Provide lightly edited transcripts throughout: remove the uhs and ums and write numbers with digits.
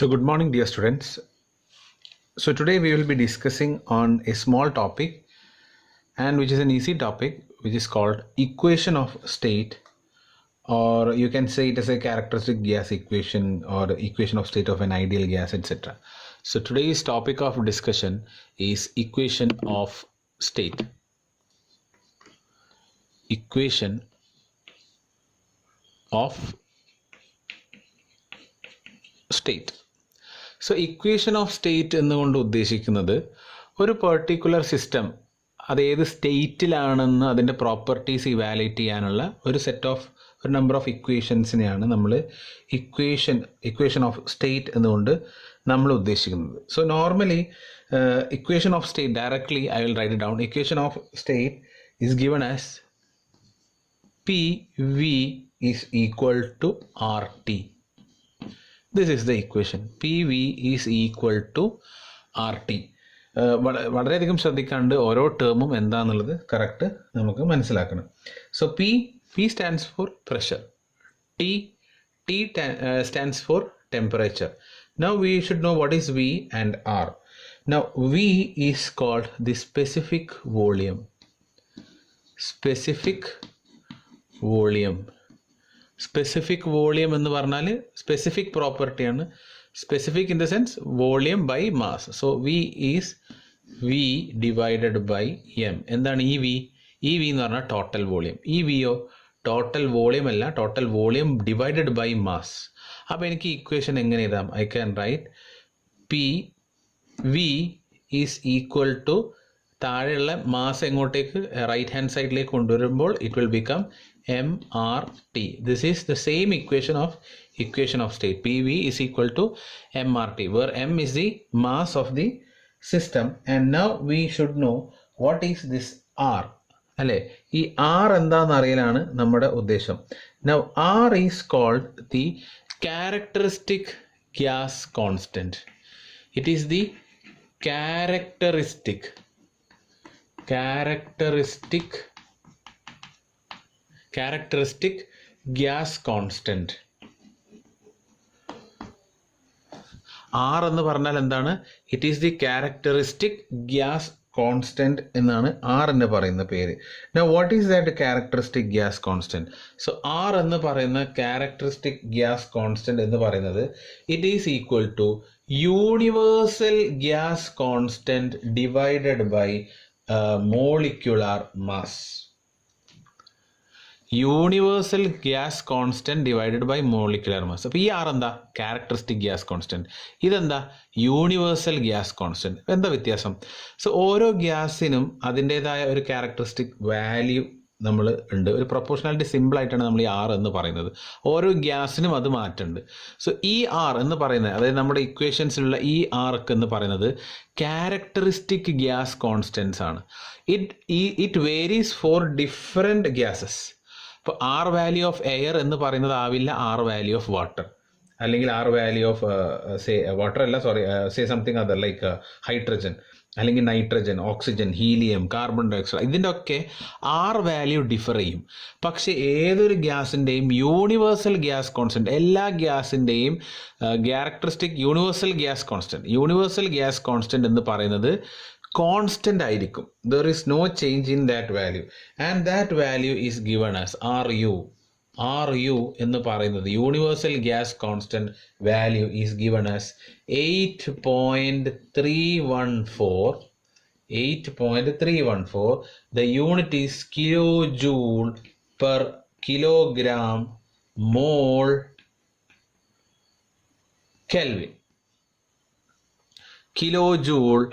So good morning dear students. So today we will be discussing on a small topic and which is an easy topic which is called equation of state, or you can say it as a characteristic gas equation or equation of state of an ideal gas, etc. So today's topic of discussion is equation of state. Equation of state. So equation of state എന്നുകൊണ്ട് ഉദ്ദേശിക്കുന്നത് ഒരു particular system അത് ഏത് സ്റ്റേറ്റിലാണെന്ന് അതിൻ്റെ properties evaluate ചെയ്യാനുള്ള ഒരു set of ഒരു number of ഇക്വേഷൻസിനെയാണ് നമ്മൾ ഇക്വേഷൻ ഓഫ് സ്റ്റേറ്റ് എന്നുകൊണ്ട് നമ്മൾ ഉദ്ദേശിക്കുന്നത്. So normally equation of state directly I will write down. Equation of state is given as PV is equal to RT. This is the equation. PV is equal to RT. വളരെയധികം ശ്രദ്ധിക്കാണ്ട് ഓരോ ടേമും എന്താണെന്നുള്ളത് correct നമുക്ക് മനസ്സിലാക്കണം. So P stands for pressure. T stands for temperature. Now we should know what is V and R. Now V is called the specific volume. Specific volume എന്ന് പറഞ്ഞാൽ specific പ്രോപ്പർട്ടിയാണ്. Specific in the sense volume by mass. So V is V divided by M. എന്താണ് ഈ V? ഈ V എന്ന് പറഞ്ഞാൽ total volume. ഈ വിയോ ടോട്ടൽ വോളിയം അല്ല, total volume divided by mass. അപ്പോൾ എനിക്ക് ഇക്വേഷൻ എങ്ങനെ എഴുതാം? I can write P V is equal to താഴെയുള്ള മാസ് എങ്ങോട്ടേക്ക് റൈറ്റ് ഹാൻഡ് സൈഡിലേക്ക് കൊണ്ടുവരുമ്പോൾ it will become MRT. This is the same equation of state. PV is equal to MRT, where M is the mass of the system. And now we should know what is this R. അല്ലേ, ഈ R എന്താണെന്ന് അറിയലാണ് നമ്മുടെ ഉദ്ദേശം. Now R is called the characteristic gas constant. It is the characteristic gas constant. R എന്ന് പറഞ്ഞാൽ എന്താണ്? It is the characteristic gas constant എന്നാണ് R എന്ന് പറയുന്ന പേര്. Now what is that characteristic gas constant? So R എന്ന് പറയുന്ന characteristic gas constant എന്ന് പറയുന്നത് it is equal to universal gas constant divided by molecular mass. Universal gas constant divided by molecular mass. അപ്പോൾ ഈ R എന്താ? Characteristic gas constant. ഇതെന്താ? Universal gas constant. എന്താ വ്യത്യാസം? സോ ഓരോ ഗ്യാസിനും അതിൻ്റേതായ ഒരു ക്യാരക്ടറിസ്റ്റിക് വാല്യൂ നമ്മൾ ഉണ്ട്. ഒരു പ്രൊപ്പോർഷണാലിറ്റി സിമ്പിളായിട്ടാണ് നമ്മൾ ഈ ആർ എന്ന് പറയുന്നത്. ഓരോ ഗ്യാസിനും അത് മാറ്റുന്നുണ്ട്. സോ ഈ ആർ എന്ന് പറയുന്നത്, അതായത് നമ്മുടെ ഇക്വേഷൻസിലുള്ള ഈ ആർ എന്ന് പറയുന്നത് ക്യാരക്ടറിസ്റ്റിക് ഗ്യാസ് കോൺസ്റ്റൻസ് ആണ്. It varies for different gases. ഇപ്പോൾ ആർ വാല്യൂ ഓഫ് എയർ എന്ന് പറയുന്നത് ആവില്ല ആർ വാല്യൂ ഓഫ് വാട്ടർ, അല്ലെങ്കിൽ ആർ വാല്യൂ ഓഫ് വാട്ടർ അല്ല, say something other like hydrogen, അല്ലെങ്കിൽ nitrogen, oxygen, helium, carbon dioxide. ഇതിൻ്റെ ഒക്കെ ആർ വാല്യൂ ഡിഫർ ചെയ്യും. പക്ഷേ ഏതൊരു ഗ്യാസിൻ്റെയും യൂണിവേഴ്സൽ ഗ്യാസ് കോൺസ്റ്റൻറ്റ്, എല്ലാ ഗ്യാസിൻ്റെയും ക്യാരക്ടറിസ്റ്റിക് യൂണിവേഴ്സൽ ഗ്യാസ് കോൺസ്റ്റൻറ്റ് എന്ന് പറയുന്നത് കോൺസ്റ്റൻ്റ് ആയിരിക്കും. There is no change in that value, and that value is given as RU എന്ന് പറയുന്നത് universal gas constant value is given as 8.314. The unit is kilojoule per kilogram mole Kelvin. Kilojoule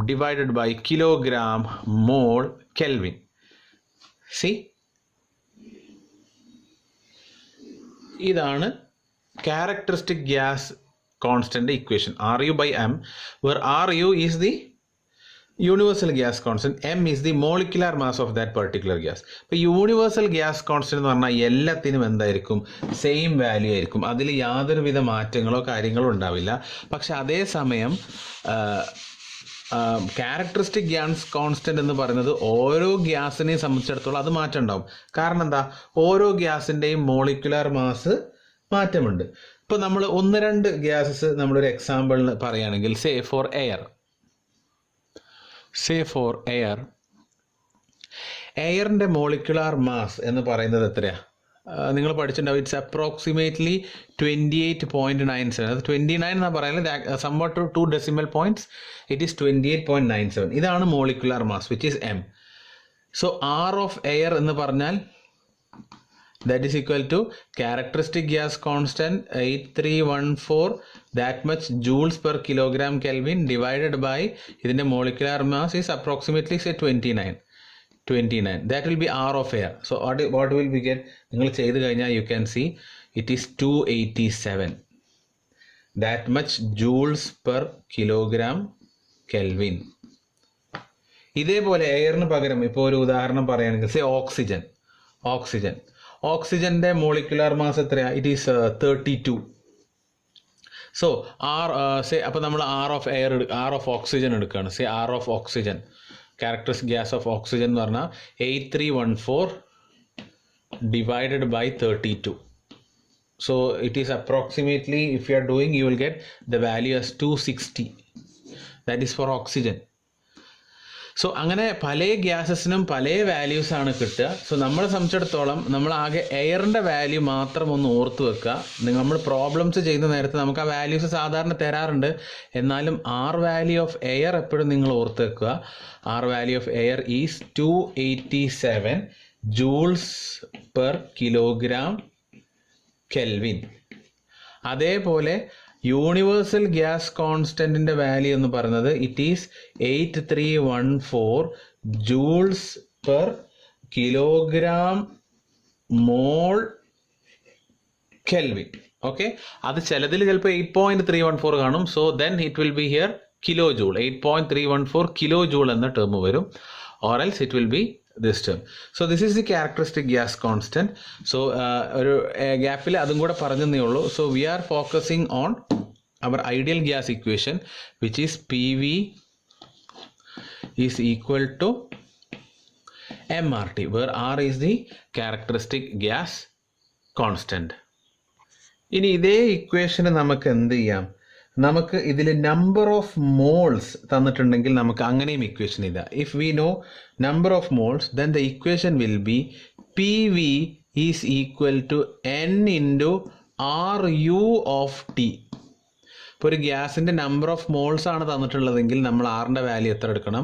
divided by kilogram mole Kelvin. See, ഇതാണ് characteristic gas constant equation, RU by M, where RU is the universal gas constant, M is the molecular mass of that particular gas. ഇപ്പോൾ universal gas constant എന്ന് പറഞ്ഞാൽ എല്ലാത്തിനും എന്തായിരിക്കും? Same value ആയിരിക്കും. അതിൽ യാതൊരുവിധ മാറ്റങ്ങളോ കാര്യങ്ങളോ ഉണ്ടാവില്ല. പക്ഷെ അതേസമയം ക്യാരക്ടറിസ്റ്റിക് ഗ്യാസ് കോൺസ്റ്റന്റ് എന്ന് പറയുന്നത് ഓരോ ഗ്യാസിനെയും സംബന്ധിച്ചിടത്തോളം അത് മാറ്റം ഉണ്ടാവും. കാരണം എന്താ? ഓരോ ഗ്യാസിൻ്റെയും മോളിക്കുലർ മാസ് മാറ്റമുണ്ട്. ഇപ്പോൾ നമ്മൾ ഒന്ന് രണ്ട് ഗ്യാസസ് നമ്മളൊരു എക്സാമ്പിളിന് പറയുകയാണെങ്കിൽ സേ ഫോർ എയറിൻ്റെ മോളിക്കുലാർ മാസ് എന്ന് പറയുന്നത് എത്രയാണ്? നിങ്ങൾ പഠിച്ചിട്ടുണ്ടാവും. It's approximately 28.97. അത് 29 എന്നാണ് പറയുന്നത്. Somewhat 2 decimal points it is 28.97. ഇതാണ് molecular mass which is m. So R of air എന്ന് പറഞ്ഞാൽ that is equal to characteristic gas constant 8314 that much joules per kilogram Kelvin divided by ഇതിൻ്റെ molecular mass is approximately say 29. That will be R of air. So what will we get? നിങ്ങൾ ചെയ്ത് കഴിഞ്ഞാൽ you can see it is 287. That much joules per kilogram Kelvin. ഇതേപോലെ എയറിന് പകരം ഇപ്പോൾ ഒരു ഉദാഹരണം പറയുകയാണെങ്കിൽ സേ ഓക്സിജൻ്റെ മോളിക്കുലാർ മാസ് എത്രയാണ്? It is 32. സോ അപ്പോൾ നമ്മൾ ആർ ഓഫ് ഓക്സിജൻ എടുക്കുകയാണ്. Say R of oxygen, characteristic gas of oxygen എന്ന് പറഞ്ഞാൽ 8314 divided by 32. So it is approximately if you are doing you will get the value as 260. That is for oxygen. So അങ്ങനെ പല ഗ്യാസസിനും പല വാല്യൂസാണ് കിട്ടുക. So നമ്മളെ സംബന്ധിച്ചിടത്തോളം നമ്മൾ ആകെ എയറിൻ്റെ വാല്യൂ മാത്രം ഒന്ന് ഓർത്ത് വെക്കുക. നമ്മൾ പ്രോബ്ലംസ് ചെയ്യുന്ന നേരത്ത് നമുക്ക് ആ വാല്യൂസ് സാധാരണ തരാറുണ്ട്. എന്നാലും ആർ വാല്യൂ ഓഫ് എയർ എപ്പോഴും നിങ്ങൾ ഓർത്ത് വെക്കുക. R value of air is 287 joules per kilogram kelvin. അതേപോലെ യൂണിവേഴ്സൽ ഗ്യാസ് കോൺസ്റ്റൻറ്റിൻ്റെ വാല്യൂ എന്ന് പറയുന്നത് it is 8314 joules per kilogram mole kelvin. Okay, അത് ചിലതിൽ ചിലപ്പോൾ 8.314 കാണും. So then it will be here kilo joule, 8.314 kilo joule എന്ന ടേം വരും. Or else it will be this term. So this is the characteristic gas constant. So ഒരു ഗ്യാപ്പിൽ അതും കൂടെ പറഞ്ഞതേ ഉള്ളൂ. So we are focusing on our ideal gas equation which is PV is equal to MRT where R is the characteristic gas constant. ഇനി ഇതേ ഇക്വേഷന് നമുക്ക് എന്ത് ചെയ്യാം? നമുക്ക് ഇതിൽ നമ്പർ ഓഫ് മോൾസ് തന്നിട്ടുണ്ടെങ്കിൽ നമുക്ക് അങ്ങനെയും ഇക്വേഷൻ ഇതാ. If we know number of moles then the equation will be P V is equal to N into R U of T. ഇപ്പോൾ ഒരു ഗ്യാസിൻ്റെ നമ്പർ ഓഫ് മോൾസ് ആണ് തന്നിട്ടുള്ളതെങ്കിൽ നമ്മൾ ആറിൻ്റെ വാല്യൂ എത്ര എടുക്കണം?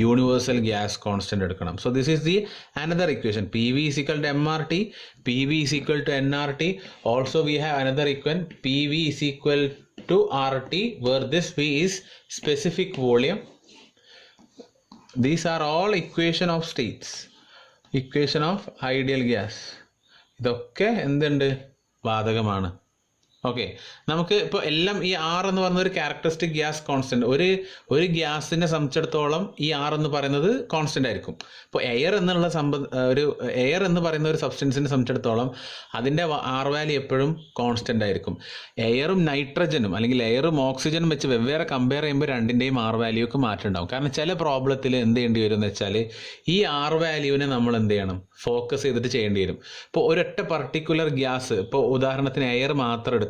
യൂണിവേഴ്സൽ ഗ്യാസ് കോൺസ്റ്റൻറ്റ് എടുക്കണം. So this is the another equation. P V is equal to M R T, P V is equal to N R T. Also we have another equation P V is equal to RT where this V is specific volume. These are all equation of states, equation of ideal gas. ഇതൊക്കെ എന്തുണ്ട്? ബാധകമാണ്. Okay, നമുക്ക് ഇപ്പോൾ എല്ലാം ഈ R എന്ന് പറയുന്ന ഒരു ക്യാരക്ടറിസ്റ്റിക് ഗ്യാസ് കോൺസ്റ്റൻറ്റ്. ഒരു ഗ്യാസിനെ സംബന്ധിച്ചിടത്തോളം ഈ ആർ എന്ന് പറയുന്നത് കോൺസ്റ്റൻ്റ് ആയിരിക്കും. ഇപ്പോൾ എയർ എന്ന് പറയുന്ന ഒരു സബ്സ്റ്റൻസിനെ സംബന്ധിച്ചിടത്തോളം അതിൻ്റെ ആർ വാല്യൂ എപ്പോഴും കോൺസ്റ്റൻ്റ് ആയിരിക്കും. എയറും നൈട്രജനും അല്ലെങ്കിൽ എയറും ഓക്സിജനും വെച്ച് വെവ്വേറെ കമ്പയർ ചെയ്യുമ്പോൾ രണ്ടിൻ്റെയും ആർ വാല്യൂക്ക് മാറ്റം ഉണ്ടാവും. കാരണം ചില പ്രോബ്ലത്തിൽ എന്ത് ചെയ്യേണ്ടി വരും എന്ന് വെച്ചാൽ ഈ ആർ വാല്യൂവിനെ നമ്മൾ എന്ത് ചെയ്യണം? ഫോക്കസ് ചെയ്തിട്ട് ചെയ്യേണ്ടി വരും. ഇപ്പോൾ ഒരൊറ്റ പർട്ടിക്കുലർ ഗ്യാസ്, ഇപ്പോൾ ഉദാഹരണത്തിന് എയർ മാത്രം എടുത്തു,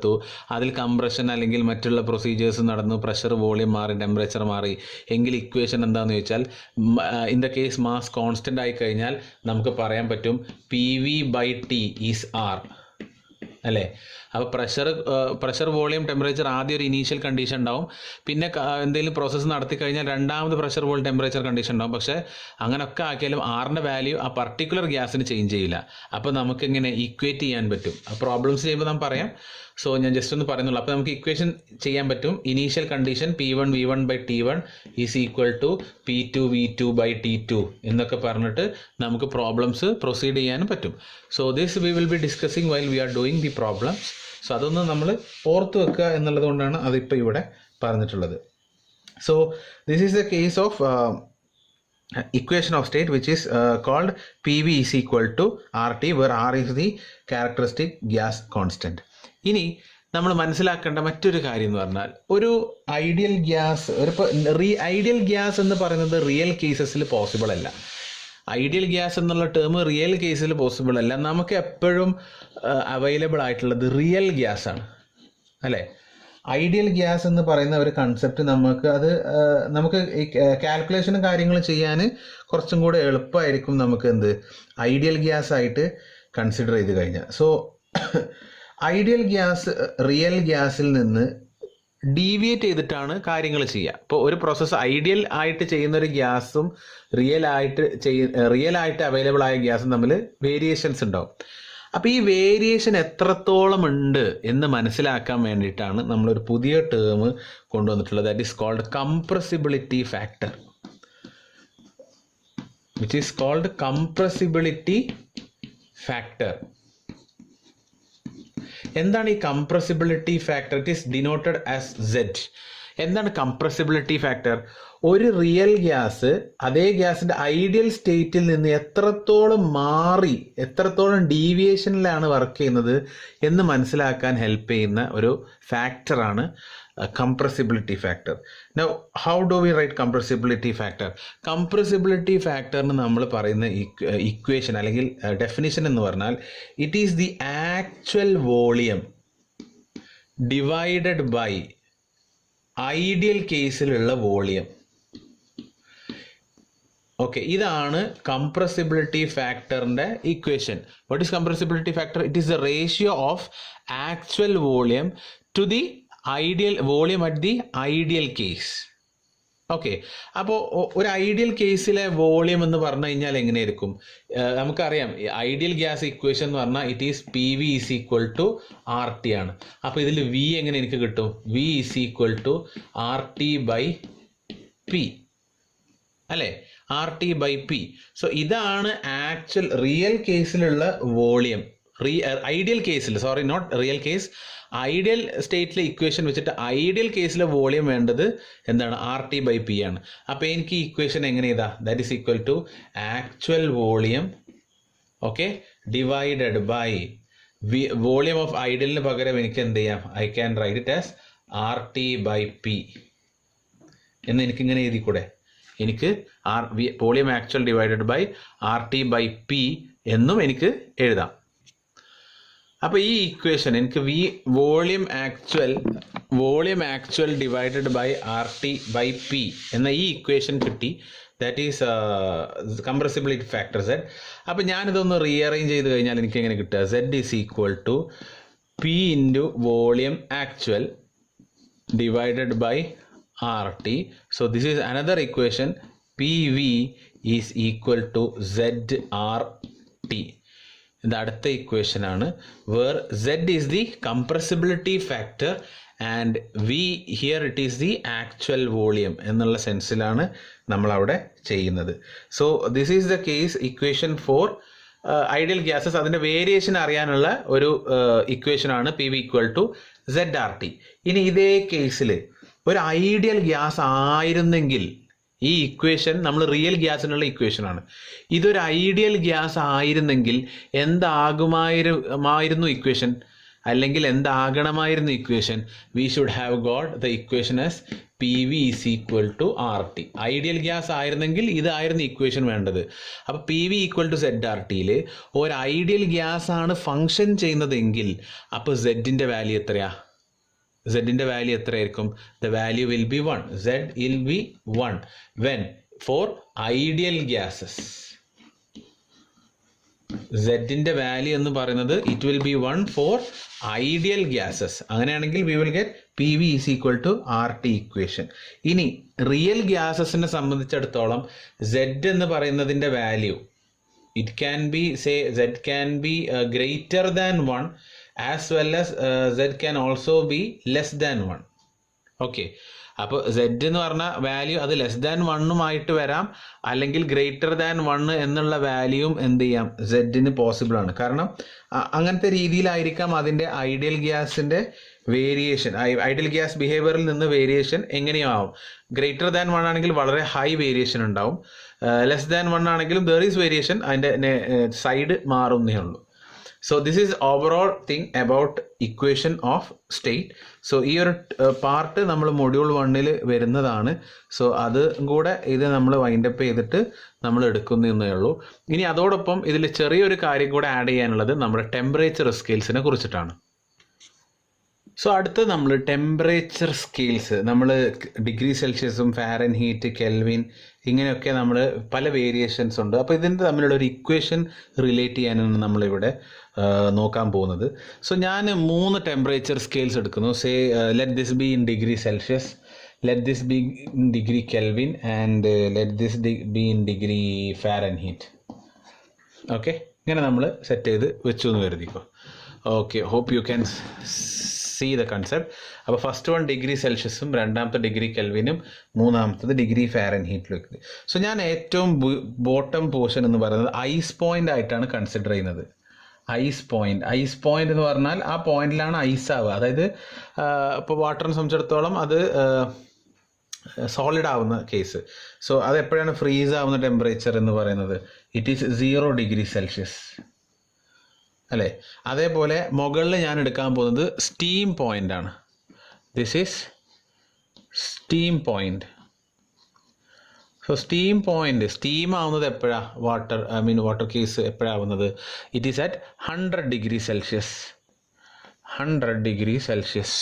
അതിൽ കംപ്രഷൻ അല്ലെങ്കിൽ മറ്റുള്ള പ്രൊസീജിയേഴ്സ് നടന്നു, പ്രഷർ വോളിയം മാറി, ടെമ്പറേച്ചർ മാറി എങ്കിൽ ഇക്വേഷൻ എന്താണെന്ന് ചോദിച്ചാൽ in the case mass constant ആയി കഴിഞ്ഞാൽ നമുക്ക് പറയാൻ പറ്റും P V by T is R അല്ലേ. അപ്പോൾ പ്രഷർ വോളിയം ടെമ്പറേച്ചർ ആദ്യം ഒരു ഇനീഷ്യൽ കണ്ടീഷൻ ഉണ്ടാവും, പിന്നെ എന്തെങ്കിലും പ്രോസസ്സ് നടത്തി കഴിഞ്ഞാൽ രണ്ടാമത് പ്രഷർ വോളിയം ടെമ്പറേച്ചർ കണ്ടീഷൻ ഉണ്ടാവും. പക്ഷേ അങ്ങനെയൊക്കെ ആക്കിയാലും ആറിൻ്റെ വാല്യൂ ആ പർട്ടിക്കുലർ ഗ്യാസിന് ചേഞ്ച് ചെയ്യില്ല. അപ്പോൾ നമുക്ക് ഇങ്ങനെ ഇക്വേറ്റ് ചെയ്യാൻ പറ്റും. പ്രോബ്ലംസ് ചെയ്യുമ്പോൾ നമുക്ക് പറയാം. സോ ഞാൻ ജസ്റ്റ് ഒന്ന് പറയുന്നുള്ളൂ. അപ്പോൾ നമുക്ക് ഇക്വേഷൻ ചെയ്യാൻ പറ്റും. Initial condition P1 V1 by T1 is equal to P2 V2 by T2 എന്നൊക്കെ പറഞ്ഞിട്ട് നമുക്ക് പ്രോബ്ലംസ് പ്രൊസീഡ് ചെയ്യാനും പറ്റും. So this we will be discussing while we are doing the problems. So അതൊന്ന് നമ്മൾ ഓർത്ത് വെക്കുക എന്നുള്ളത് കൊണ്ടാണ് അതിപ്പോൾ ഇവിടെ പറഞ്ഞിട്ടുള്ളത്. So this is the case of equation of state which is called PV is equal to RT where R is the characteristic gas constant. ഇനി നമ്മൾ മനസ്സിലാക്കേണ്ട മറ്റൊരു കാര്യം എന്ന് പറഞ്ഞാൽ ഒരു ഐഡിയൽ ഗ്യാസ് ഐഡിയൽ ഗ്യാസ് എന്ന് പറയുന്നത് റിയൽ കേസസിൽ പോസിബിൾ അല്ല. ഐഡിയൽ ഗ്യാസ് എന്നുള്ള ടേം റിയൽ കേസിൽ പോസിബിൾ അല്ല. നമുക്ക് എപ്പോഴും അവൈലബിൾ ആയിട്ടുള്ളത് റിയൽ ഗ്യാസ് ആണ്. അല്ലേ? ഐഡിയൽ ഗ്യാസ് എന്ന് പറയുന്ന ഒരു കൺസെപ്റ്റ് നമുക്ക് ഈ കാൽക്കുലേഷനും കാര്യങ്ങളും ചെയ്യാൻ കുറച്ചും കൂടെ എളുപ്പമായിരിക്കും നമുക്ക് ഐഡിയൽ ഗ്യാസ് ആയിട്ട് കൺസിഡർ ചെയ്ത് കഴിഞ്ഞാൽ. സോ ഐഡിയൽ ഗ്യാസ് റിയൽ ഗ്യാസിൽ നിന്ന് ഡീവിയേറ്റ് ചെയ്തിട്ടാണ് കാര്യങ്ങൾ ചെയ്യുക. ഇപ്പോൾ ഒരു പ്രോസസ്സ് ഐഡിയൽ ആയിട്ട് ചെയ്യുന്ന ഒരു ഗ്യാസും റിയൽ ആയിട്ട് അവൈലബിൾ ആയ ഗ്യാസും തമ്മിൽ വേരിയേഷൻസ് ഉണ്ടാവും. അപ്പോൾ ഈ വേരിയേഷൻ എത്രത്തോളം ഉണ്ട് എന്ന് മനസ്സിലാക്കാൻ വേണ്ടിയിട്ടാണ് നമ്മളൊരു പുതിയ ടേം കൊണ്ടുവന്നിട്ടുള്ളത്. That is called compressibility factor, which is called compressibility factor. എന്താണ് ഈ compressibility factor? It is denoted as Z. എന്താണ് കംപ്രസിബിലിറ്റി ഫാക്ടർ? ഒരു റിയൽ ഗ്യാസ് അതേ ഗ്യാസിൻ്റെ ഐഡിയൽ സ്റ്റേറ്റിൽ നിന്ന് എത്രത്തോളം ഡീവിയേഷനിലാണ് വർക്ക് ചെയ്യുന്നത് എന്ന് മനസ്സിലാക്കാൻ ഹെൽപ്പ് ചെയ്യുന്ന ഒരു ഫാക്ടറാണ് compressibility factor. Now, how do we write compressibility factor? Compressibility factor എന്ന് നമ്മൾ പറയുന്ന ഇക്വേഷൻ അല്ലെങ്കിൽ ഡെഫിനിഷൻ എന്ന് പറഞ്ഞാൽ it is the actual volume divided by ideal കേസിലുള്ള വോളിയം. ഓക്കെ, ഇതാണ് കംപ്രസിബിലിറ്റി ഫാക്ടറിൻ്റെ equation. What is compressibility factor? It is the ratio of actual volume to the ideal volume at the ideal case. Okay, അപ്പോൾ ഒരു ideal കേസിലെ volume എന്ന് പറഞ്ഞു കഴിഞ്ഞാൽ എങ്ങനെയായിരിക്കും? നമുക്കറിയാം ഐഡിയൽ ഗ്യാസ് ഇക്വേഷൻ എന്ന് പറഞ്ഞാൽ it is PV is equal to RT ആണ്. അപ്പോൾ ഇതിൽ V എങ്ങനെ എനിക്ക് കിട്ടും? V is equal to RT by P അല്ലേ? RT by P. സോ ഇതാണ് ആക്ച്വൽ റിയൽ കേസിലുള്ള വോളിയം. ഐഡിയൽ കേസിൽ, sorry not real case, ideal സ്റ്റേറ്റിലെ ഇക്വേഷൻ വെച്ചിട്ട് ഐഡിയൽ കേസിലെ വോളിയം വേണ്ടത് എന്താണ്? RT ബൈ P ആണ്. അപ്പോൾ എനിക്ക് ഈ ഇക്വേഷൻ എങ്ങനെ ചെയ്താ? That is equal to actual volume, okay, divided by volume of ഐഡിയലിന് പകരം എനിക്ക് എന്ത് ചെയ്യാം? I can write it as RT by P എന്ന് എനിക്കിങ്ങനെ എഴുതിക്കൂടെ? എനിക്ക് volume actual divided by RT by P എന്നും എനിക്ക് എഴുതാം. അപ്പോൾ ഈ ഇക്വേഷൻ എനിക്ക് volume actual divided by RT by P എന്ന ഈ ഇക്വേഷൻ കിട്ടി. That is compressibility factor Z. അപ്പോൾ ഞാനിതൊന്ന് റീഅറേഞ്ച് ചെയ്ത് കഴിഞ്ഞാൽ എനിക്ക് എങ്ങനെ കിട്ടുക? Z is equal to P into volume actual divided by RT. So this is another equation. PV is equal to ZRT. ഇത് അടുത്ത ഇക്വേഷൻ ആണ്, where Z is the compressibility factor and V here it is the actual volume എന്നുള്ള സെൻസിലാണ് നമ്മളവിടെ ചെയ്യുന്നത്. So this is the case equation for ideal gases. അതിൻ്റെ variation അറിയാനുള്ള ഒരു ഇക്വേഷനാണ് PV ഈക്വൽ ടു ZRT. ഇനി ഇതേ കേസിൽ ഒരു ഐഡിയൽ ഗ്യാസ് ആയിരുന്നെങ്കിൽ, ഈ ഇക്വേഷൻ നമ്മൾ റിയൽ ഗ്യാസിനുള്ള ഇക്വേഷനാണ്, ഇതൊരു ഐഡിയൽ ഗ്യാസ് ആയിരുന്നെങ്കിൽ എന്താകുമായിരുന്നു ഇക്വേഷൻ? അല്ലെങ്കിൽ എന്താകണമായിരുന്നു equation? We should have got the equation as PV is equal to RT. Ideal gas ആയിരുന്നെങ്കിൽ ഇതായിരുന്നു ഇക്വേഷൻ വേണ്ടത്. അപ്പോൾ PV ഈക്വൽ ടു ZRTയിൽ ഒരു ഐഡിയൽ ഗ്യാസ് ആണ് ഫങ്ഷൻ ചെയ്യുന്നതെങ്കിൽ അപ്പോൾ Z-ൻ്റെ വാല്യൂ എത്രയാ? Z-ൻ്റെ വാല്യൂ എത്രയായിരിക്കും? The value will be 1. Z will be 1 when for ideal gases. Z-ൻ്റെ വാല്യൂ എന്ന് പറയുന്നത് it will be 1 for ideal gases. അങ്ങനെയാണെങ്കിൽ we will get PV is equal to RT equation. ഇനി റിയൽ ഗ്യാസസിനെ സംബന്ധിച്ചിടത്തോളം Z എന്ന് പറയുന്നതിൻ്റെ value it can be Z can be greater than 1 as well as Z can also be less than 1. Okay, അപ്പോൾ Z എന്ന് പറഞ്ഞ value അത് less than 1 വരാം, അല്ലെങ്കിൽ ഗ്രേറ്റർ ദാൻ 1 എന്നുള്ള വാല്യൂവും എന്ത് ചെയ്യാം? Z-ന് പോസിബിൾ ആണ്. കാരണം അങ്ങനത്തെ രീതിയിലായിരിക്കാം അതിൻ്റെ ഐഡിയൽ ഗ്യാസിൻ്റെ വേരിയേഷൻ, ഐഡിയൽ ഗ്യാസ് ബിഹേവിയറിൽ നിന്ന് വേരിയേഷൻ എങ്ങനെയോ ആവും. ഗ്രേറ്റർ ദാൻ 1 ആണെങ്കിൽ വളരെ ഹൈ വേരിയേഷൻ ഉണ്ടാവും, ലെസ് ദാൻ 1 ആണെങ്കിലും ദർ ഈസ് വേരിയേഷൻ, അതിൻ്റെ സൈഡ് മാറുന്നേ ഉള്ളൂ. So this is overall thing about equation of state. So ഈ ഒരു പാർട്ട് നമ്മൾ മൊഡ്യൂൾ 1-ൽ വരുന്നതാണ്. സോ അത് കൂടെ ഇത് നമ്മൾ വൈൻഡപ്പ് ചെയ്തിട്ട് നമ്മൾ എടുക്കുന്നേ ഉള്ളൂ. ഇനി അതോടൊപ്പം ഇതിൽ ചെറിയൊരു കാര്യം കൂടെ ആഡ് ചെയ്യാനുള്ളത് നമ്മുടെ ടെമ്പറേച്ചർ സ്കെയിൽസിനെ കുറിച്ചിട്ടാണ്. സോ അടുത്ത നമ്മൾ ടെമ്പറേച്ചർ സ്കെയിൽസ്, നമ്മൾ ഡിഗ്രി സെൽഷ്യസും ഫാരൻഹീറ്റ്, കെൽവിൻ, ഇങ്ങനെയൊക്കെ നമ്മൾ പല വേരിയേഷൻസ് ഉണ്ട്. അപ്പോൾ ഇതിൻ്റെ തമ്മിലുള്ള ഒരു ഇക്വേഷൻ റിലേറ്റ് ചെയ്യാനാണ് നമ്മളിവിടെ നോക്കാൻ പോകുന്നത്. സോ ഞാൻ 3 ടെമ്പറേച്ചർ സ്കെയിൽസ് എടുക്കുന്നു. Say let this be in degree Celsius, let this be in degree Kelvin and let this be in degree Fahrenheit. Okay, ഇങ്ങനെ നമ്മൾ സെറ്റ് ചെയ്ത് വെച്ചു എന്ന് കരുതിക്കോ. Okay, hope you can see the concept. അപ്പോൾ first one degree സെൽഷ്യസും, രണ്ടാമത്തെ degree കെൽവിനും, മൂന്നാമത്തത് ഡിഗ്രി ഫാരൻഹീറ്റിലും വെക്കുന്നത്. സോ ഞാൻ ഏറ്റവും ബോട്ടം പോർഷൻ എന്ന് പറയുന്നത് ഐസ് പോയിന്റ് ആയിട്ടാണ് കൺസിഡർ ചെയ്യുന്നത്. ഐസ് പോയിന്റ് എന്ന് പറഞ്ഞാൽ ആ പോയിന്റിലാണ് ഐസ് ആവുക. അതായത് ഇപ്പോൾ വാട്ടറിനെ സംബന്ധിച്ചിടത്തോളം അത് സോളിഡ് ആവുന്ന കേസ്. സോ അത് എപ്പോഴാണ് ഫ്രീസ് ആവുന്ന ടെമ്പറേച്ചർ എന്ന് പറയുന്നത്? ഇറ്റ് ഈസ് 0 ഡിഗ്രി സെൽഷ്യസ് അല്ലേ. അതേപോലെ മുകളിൽ ഞാൻ എടുക്കാൻ പോകുന്നത് സ്റ്റീം പോയിന്റ് ആണ്. This is steam point. So steam ആവുന്നത് എപ്പോഴാണ്? വാട്ടർ കേസ് എപ്പോഴാവുന്നത്? It is at 100 degree Celsius. 100 degree Celsius.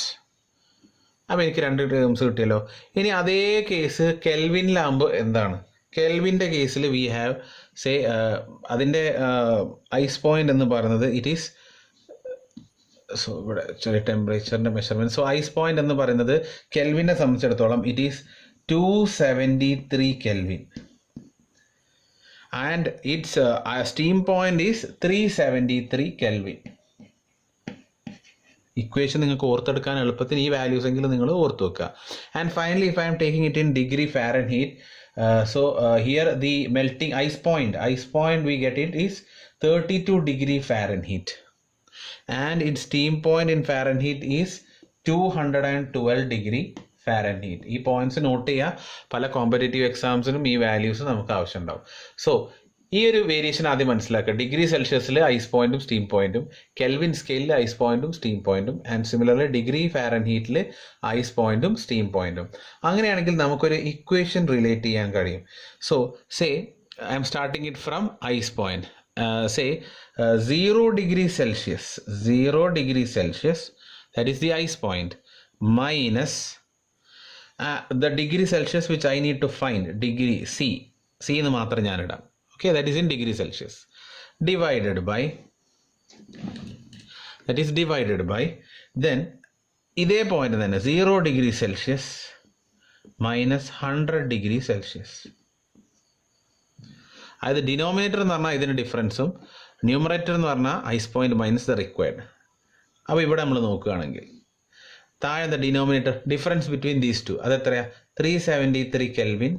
അപ്പോൾ എനിക്ക് 2 ടേംസ് കിട്ടിയല്ലോ. ഇനി അതേ കേസ് കെൽവിനിലാകുമ്പോൾ എന്താണ്? കെൽവിൻ്റെ കേസിൽ വി ഹാവ് സേ അതിൻ്റെ ഐസ് പോയിന്റ് എന്ന് പറയുന്നത് ഇറ്റ് ഈസ്, സോ ഇവിടെ ചെറിയ ടെമ്പറേച്ചറിൻ്റെ മെഷർമെൻറ്റ്. സോ ഐസ് പോയിന്റ് എന്ന് പറയുന്നത് കെൽവിനെ സംബന്ധിച്ചിടത്തോളം it is 273 Kelvin and its steam point is 373 Kelvin. Equation നിങ്ങൾക്ക് ഓർത്തെടുക്കാൻ എളുപ്പത്തിന് ഈ വാല്യൂസ് എങ്കിലും നിങ്ങൾ ഓർത്ത് വെക്കുക. And finally if I am taking it in degree Fahrenheit, so here the melting ice point we get it is 32 degree Fahrenheit and its steam point in Fahrenheit is 212 degree Fahrenheit. ഈ points not ചെയ്യുക. പല competitive എക്സാംസിനും ഈ values നമുക്ക് ആവശ്യമുണ്ടാവും. So ഈ ഒരു variation ആദ്യം മനസ്സിലാക്കുക. Degree സെൽഷ്യസിൽ ഐസ് പോയിന്റും സ്റ്റീം പോയിന്റും, കെൽവിൻ സ്കെയിലിൽ ഐസ് പോയിന്റും സ്റ്റീം പോയിന്റും, ആൻഡ് സിമിലർലി ഡിഗ്രി ഫാരൻഹീറ്റിൽ ഐസ് പോയിന്റും സ്റ്റീം പോയിന്റും. അങ്ങനെയാണെങ്കിൽ നമുക്കൊരു ഇക്വേഷൻ റിലേറ്റ് ചെയ്യാൻ കഴിയും. So say I am starting it from ice point. Say 0 degree Celsius, that is the ice point, minus the degree Celsius which I need to find, degree C എന്ന് മാത്രം ഞാനിടാം. Okay, that is in degree Celsius, divided by then ഇതേ point തന്നെ 0 degree Celsius minus 100 degree Celsius. അതായത് denominator എന്ന് പറഞ്ഞാൽ ഇതിന് ഡിഫറൻസും, numerator എന്ന് പറഞ്ഞാൽ ice point minus the required. അപ്പോൾ ഇവിടെ നമ്മൾ നോക്കുകയാണെങ്കിൽ താഴെ denominator difference between these two അതെത്രയാ? 373 Kelvin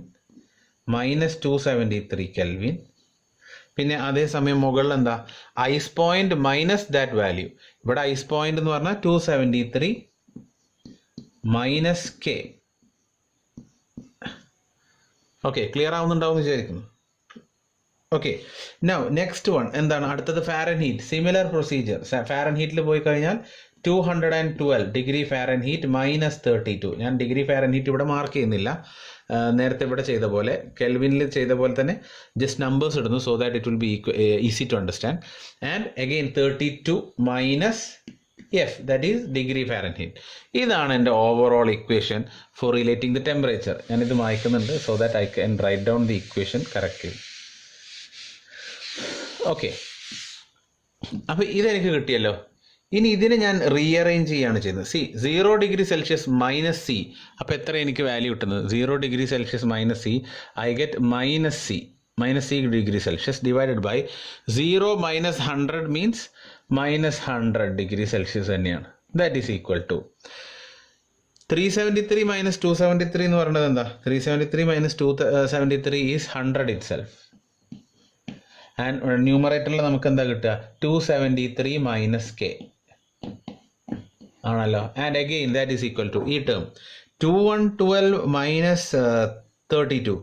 മൈനസ് 273 Kelvin. പിന്നെ അതേസമയം മുകളിൽ എന്താ? Ice point minus that value. ഇവിടെ ഐസ് പോയിന്റ് എന്ന് പറഞ്ഞാൽ 273 മൈനസ് K. ഓക്കെ, ക്ലിയർ ആവുന്നുണ്ടാവും എന്ന് വിചാരിക്കുന്നു. ഓക്കെ, നൗ നെക്സ്റ്റ് വൺ എന്താണ്? അടുത്തത് ഫാരൻഹീറ്റ്. Similar procedure. ഫാരൻഹീറ്റിൽ പോയി കഴിഞ്ഞാൽ 212 ഡിഗ്രി ഫാരൻഹീറ്റ് മൈനസ് 32. ഞാൻ ഡിഗ്രി ഫാരൻഹീറ്റ് ഇവിടെ മാർക്ക് ചെയ്യുന്നില്ല. നേരത്തെ ഇവിടെ ചെയ്ത പോലെ, കെൽവിനിൽ ചെയ്ത പോലെ തന്നെ ജസ്റ്റ് നമ്പേഴ്സ് ഇടുന്നു, so that it will be easy to understand. And again 32 minus F, that is degree Fahrenheit. ഇതാണ് എൻ്റെ overall equation for relating the temperature. ഞാനിത് വായിക്കുന്നുണ്ട് so that I can write down the equation correctly. Okay, അപ്പോൾ ഇതെനിക്ക് കിട്ടിയല്ലോ. ഇനി ഇതിനെ ഞാൻ റീഅറേഞ്ച് ചെയ്യാണ് ചെയ്യുന്നത്. 0 degree Celsius മൈനസ് C. അപ്പോൾ എത്ര എനിക്ക് വാല്യൂ കിട്ടുന്നത്? 0 degree Celsius minus C, I get minus C degree Celsius divided by 0 minus 100 means minus 100 degree Celsius തന്നെയാണ്. That is equal to 373 minus 273 എന്ന് പറയുന്നത് എന്താ? 373 മൈനസ് 273 ഈസ് 100 itself. ആൻഡ് ന്യൂമറേറ്ററിൽ നമുക്ക് എന്താ കിട്ടുക? 273 മൈനസ് K ആണല്ലോ. And again that is equal to ഈ term 2112 minus 32.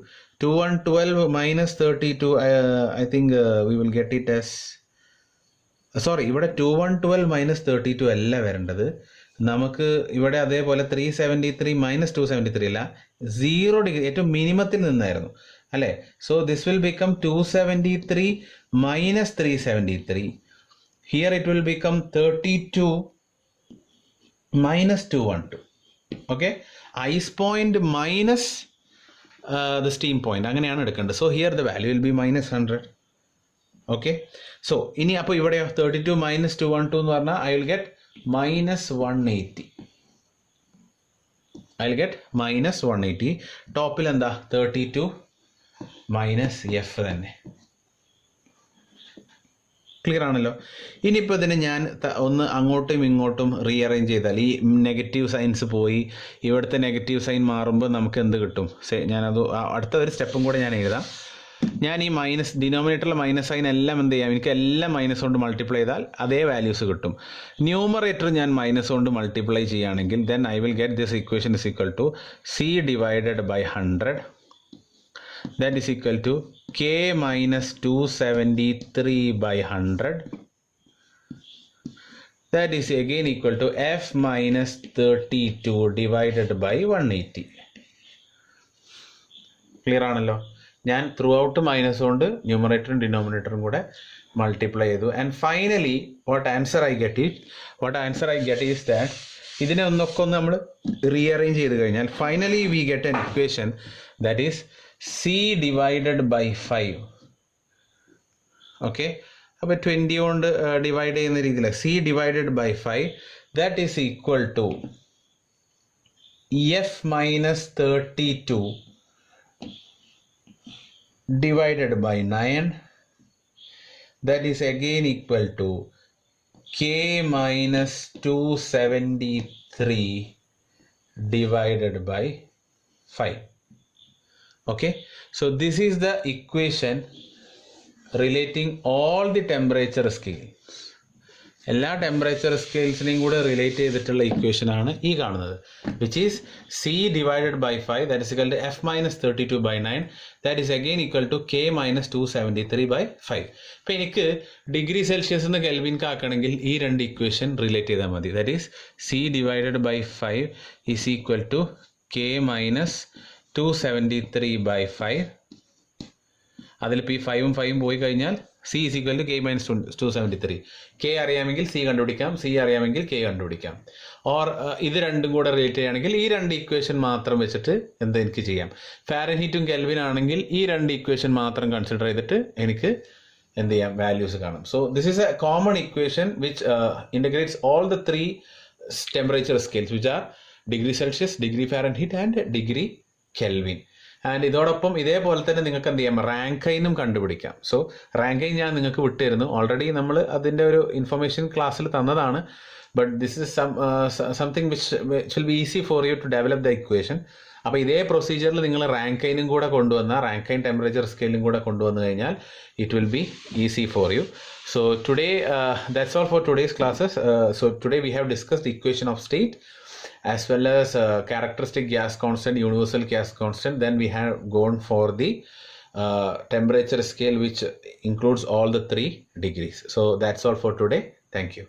2112 minus 32 I think we will get it as, sorry, ഇവിടെ 2112 മൈനസ് 32 അല്ല വരേണ്ടത്. നമുക്ക് ഇവിടെ അതേപോലെ 373 മൈനസ് 273 അല്ല, 0 ഡിഗ്രി ഏറ്റവും മിനിമത്തിൽ നിന്നായിരുന്നു അല്ലേ. So this will become 273 minus 373. Here it will become 32 minus 212. Okay, ice point minus the steam point. അങ്ങനെയാണ് എടുക്കേണ്ടത്. So here the value will be minus 100. Okay, so ഇനി അപ്പോൾ ഇവിടെ 32 minus 212 എന്ന് പറഞ്ഞാൽ I will get minus 180. I'll get minus 180. ടോപ്പിൽ എന്താ 32 minus F തന്നെ. ക്ലിയർ ആണല്ലോ. ഇനിയിപ്പോൾ ഇതിന് ഞാൻ ഒന്ന് അങ്ങോട്ടും ഇങ്ങോട്ടും റീഅറേഞ്ച് ചെയ്താൽ ഈ നെഗറ്റീവ് സൈൻസ് പോയി ഇവിടുത്തെ നെഗറ്റീവ് സൈൻ മാറുമ്പോൾ നമുക്ക് എന്ത് കിട്ടും? ഞാനത് അടുത്ത ഒരു സ്റ്റെപ്പും കൂടെ ഞാൻ എഴുതാം. ഞാൻ ഈ മൈനസ് ഡിനോമിനേറ്ററിലെ മൈനസ് സൈൻ എല്ലാം എന്ത് ചെയ്യാം? എനിക്ക് എല്ലാം മൈനസ് കൊണ്ട് മൾട്ടിപ്ലൈ ചെയ്താൽ അതേ വാല്യൂസ് കിട്ടും. ന്യൂമറേറ്റർ ഞാൻ മൈനസ് കൊണ്ട് മൾട്ടിപ്ലൈ ചെയ്യുകയാണെങ്കിൽ then I will get this equation is equal to C divided by 100. That is equal to k minus 273 by 100. That is again equal to f minus 32 divided by 180. Clear ആണല്ലോ. ഞാൻ through out minus കൊണ്ട് ന്യൂമറേറ്ററും ഡിനോമിനേറ്ററും കൂടെ multiply ചെയ്തു. And finally what answer I get is that ഇതിനെ ഒന്നൊക്കെ ഒന്ന് നമ്മൾ rearrange ചെയ്ത് കഴിഞ്ഞാൽ finally we get an equation that is c divided by 5. Okay, അപ്പോൾ 20 കൊണ്ട് ഡിവൈഡ് ചെയ്യുന്ന രീതിയിൽ c divided by 5 that is equal to f minus 32 divided by 9. That is again equal to k minus 273 divided by 5. Okay, so this is the equation relating all the temperature scales. എല്ലാ temperature സ്കെയിൽസിനെയും കൂടെ relate ചെയ്തിട്ടുള്ള equation ആണ് ഈ കാണുന്നത്, which is c divided by 5 that is equal to f minus 32 by 9 that is again equal to k minus 273 by 5. ഇപ്പം എനിക്ക് degree Celsius എന്ന് കെൽവിൻക്ക് ആക്കണമെങ്കിൽ ഈ രണ്ട് ഇക്വേഷൻ റിലേറ്റ് ചെയ്താൽ മതി. That is c divided by 5 is equal to k minus 273 by 5. അതിൽ ഇപ്പോൾ ഈ 5ഉം 5ഉം പോയി കഴിഞ്ഞാൽ c is equal to k minus 273. k അറിയാമെങ്കിൽ c കണ്ടുപിടിക്കാം, c അറിയാമെങ്കിൽ k കണ്ടുപിടിക്കാം. ഓർ ഇത് രണ്ടും കൂടെ റിലേറ്റ് ചെയ്യുകയാണെങ്കിൽ ഈ രണ്ട് ഇക്വേഷൻ മാത്രം വെച്ചിട്ട് എന്ത് എനിക്ക് ചെയ്യാം? ഫാരൻഹീറ്റും കെൽവിൻ ആണെങ്കിൽ ഈ രണ്ട് ഇക്വേഷൻ മാത്രം കൺസിഡർ ചെയ്തിട്ട് എനിക്ക് എന്ത് ചെയ്യാം? വാല്യൂസ് കാണാം. So this is A common equation which integrates all the 3 temperature scales which are degree Celsius, degree Fahrenheit and degree Kelvin. And ഇതോടൊപ്പം ഇതേപോലെ തന്നെ നിങ്ങൾക്ക് എന്ത് ചെയ്യാം? റാങ്കൈനും കണ്ടുപിടിക്കാം. സോ റാങ്കൈൻ ഞാൻ നിങ്ങൾക്ക് വിട്ടുതരുന്നു. ഓൾറെഡി നമ്മൾ അതിൻ്റെ ഒരു ഇൻഫർമേഷൻ ക്ലാസ്സിൽ തന്നതാണ്. But this is something which will be easy for you to develop the equation. അപ്പോൾ ഇതേ പ്രൊസീജിയറിൽ നിങ്ങൾ റാങ്കൈനും കൂടെ കൊണ്ടുവന്നാൽ, റാങ്കൈൻ ടെമ്പറേച്ചർ സ്കെയിലും കൂടെ കൊണ്ടുവന്നു കഴിഞ്ഞാൽ it will be easy for U. So today that's all for today's classes. So today we have discussed the equation of state as well as characteristic gas constant, universal gas constant. Then we have gone for the temperature scale which includes all the 3 degrees. So that's all for today. Thank you.